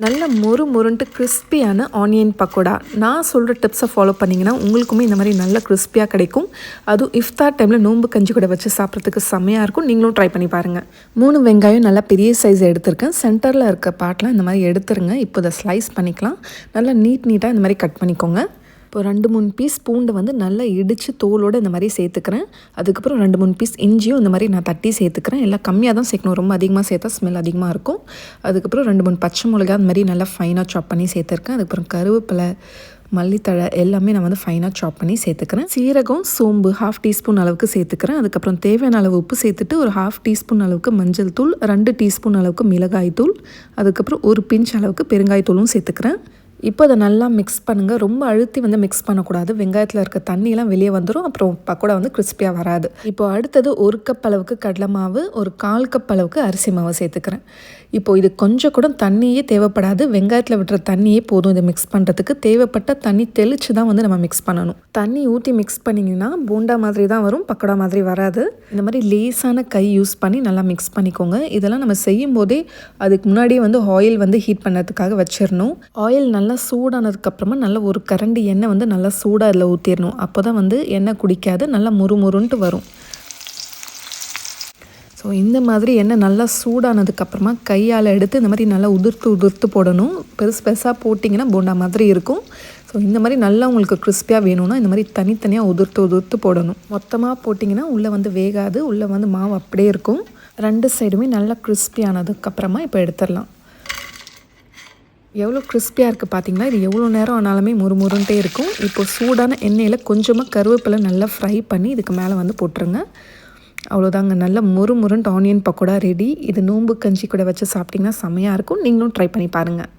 நல்ல மொறு மொறுன்ட்டு கிறிஸ்பியான ஆனியன் பக்கோடா. நான் சொல்கிற டிப்ஸை ஃபாலோ பண்ணிங்கன்னா உங்களுக்குமே இந்த மாதிரி நல்ல கிறிஸ்பியாக கிடைக்கும். அதுவும் இஃப்தார் டைமில் நோம்பு கஞ்சி கூட வச்சு சாப்பிட்றதுக்கு செம்மையாக இருக்கும். நீங்களும் ட்ரை பண்ணி பாருங்கள். 3 வெங்காயம் நல்லா பெரிய சைஸ் எடுத்திருக்கேன். சென்டரில் இருக்க பார்ட்லாம் இந்த மாதிரி எடுத்துருங்க. இப்போ இதை ஸ்லைஸ் பண்ணிக்கலாம். நல்லா நீட்டாக இந்த மாதிரி கட் பண்ணிக்கோங்க. இப்போ 2-3 பீஸ் பூண்டு வந்து நல்லா இடித்து தோலோடு இந்த மாதிரி சேர்த்துக்கிறேன். அதுக்கப்புறம் 2-3 பீஸ் இஞ்சியும் இந்த மாதிரி நான் தட்டி சேர்த்துக்கிறேன். எல்லாம் கம்மியாக தான் சேர்க்கணும், ரொம்ப அதிகமாக சேர்த்தா ஸ்மெல் அதிகமாக இருக்கும். அதுக்கப்புறம் 2-3 பச்சை மிளகா அந்த மாதிரி நல்லா ஃபைனாக சாப் பண்ணி சேர்த்துருக்கேன். அதுக்கப்புறம் கருவேப்பிலை, மல்லித்தழை எல்லாமே நான் வந்து ஃபைனாக சாப் பண்ணி சேர்த்துக்கிறேன். சீரகம், சோம்பு 1/2 டீஸ்பூன் அளவுக்கு சேர்த்துக்கிறேன். அதுக்கப்புறம் தேவையான அளவு உப்பு சேர்த்துட்டு ஒரு 1/2 டீஸ்பூன் அளவுக்கு மஞ்சள் தூள், 2 டீஸ்பூன் அளவுக்கு மிளகாய் தூள், அதுக்கப்புறம் ஒரு பிஞ்ச் அளவுக்கு பெருங்காயத்தூளும் சேர்த்துக்கிறேன். இப்போ அதை நல்லா மிக்ஸ் பண்ணுங்கள். ரொம்ப அழுத்தி வந்து மிக்ஸ் பண்ணக்கூடாது. வெங்காயத்தில் இருக்க தண்ணியெலாம் வெளியே வந்துடும். அப்புறம் பக்கோடா வந்து கிறிஸ்பியாக வராது. இப்போ அடுத்தது 1 கப் அளவுக்கு கடலை மாவு, ஒரு 1/4 கப் அளவுக்கு அரிசி மாவு சேர்த்துக்கிறேன். இப்போது இது கொஞ்சம் கூட தண்ணியே தேவைப்படாது. வெங்காயத்தில் விட்டுற தண்ணியே போதும். இதை மிக்ஸ் பண்ணுறதுக்கு தேவைப்பட்ட தண்ணி தெளித்து தான் வந்து நம்ம மிக்ஸ் பண்ணணும். தண்ணி ஊற்றி மிக்ஸ் பண்ணிங்கன்னா போண்டா மாதிரி தான் வரும், பக்கோடா மாதிரி வராது. இந்த மாதிரி லேசான கை யூஸ் பண்ணி நல்லா மிக்ஸ் பண்ணிக்கோங்க. இதெல்லாம் நம்ம செய்யும் போதே அதுக்கு முன்னாடியே வந்து ஆயில் வந்து ஹீட் பண்ணுறதுக்காக வச்சிடணும். ஆயில் நல்லா சூடானதுக்கப்புறமா நல்லா ஒரு கரண்டி எண்ணெய் வந்து நல்லா சூடாக அதில் ஊற்றிடணும். அப்போ தான் வந்து எண்ணெய் குடிக்காது, நல்லா முறுமுறுன்ட்டு வரும். ஸோ இந்த மாதிரி எண்ணெய் நல்லா சூடானதுக்கப்புறமா கையால் எடுத்து இந்த மாதிரி நல்லா உதிர்த்து போடணும். பெருசாக போட்டிங்கன்னா போண்டா மாதிரி இருக்கும். ஸோ இந்த மாதிரி நல்லா உங்களுக்கு கிறிஸ்பியாக வேணும்னா இந்த மாதிரி தனித்தனியாக உதிர்த்து போடணும். மொத்தமாக போட்டிங்கன்னா உள்ளே வந்து வேகாது, உள்ளே வந்து மாவு அப்படியே இருக்கும். 2 சைடுமே நல்லா கிறிஸ்பியானதுக்கப்புறமா இப்போ எடுத்துடலாம். எவ்வளோ கிறிஸ்பியாக இருக்குது பார்த்தீங்கன்னா, இது எவ்வளோ நேரம் ஆனாலுமே முறுமுறுன்ட்டே இருக்கும். இப்போ சூடான எண்ணெயில் கொஞ்சமாக கருவேப்பிலை நல்லா ஃப்ரை பண்ணி இதுக்கு மேலே வந்து போட்டுருங்க. அவ்வளோதாங்க, நல்ல முறுமுறுன்ட்டு ஆனியன் பக்கோடா ரெடி. இது நோம்பு கஞ்சி கூட வச்சு சாப்பிட்டிங்கன்னா செம்மையாக இருக்கும். நீங்களும் ட்ரை பண்ணி பாருங்கள்.